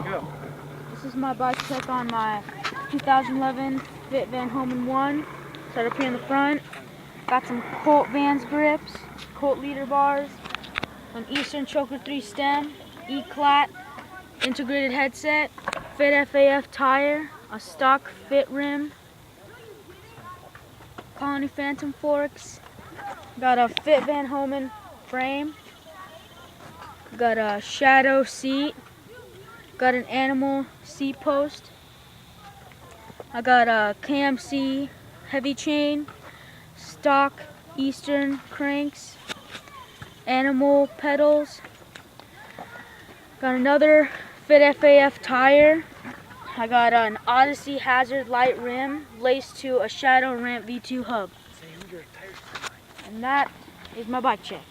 Go. This is my bike check on my 2011 Fit Van Homan 1. Set up here in the front. Got some Colt Vans grips, Colt leader bars, an Eastern Choker 3 stem, E-clat, integrated headset, Fit FAF tire, a stock Fit rim, Colony Phantom forks, got a Fit Van Homan frame, got a shadow seat, got an animal seat post, I got a KMC heavy chain, stock Eastern cranks, animal pedals, got another Fit FAF tire, I got an Odyssey Hazard light rim laced to a Shadow Ramp V2 hub. And that is my bike check.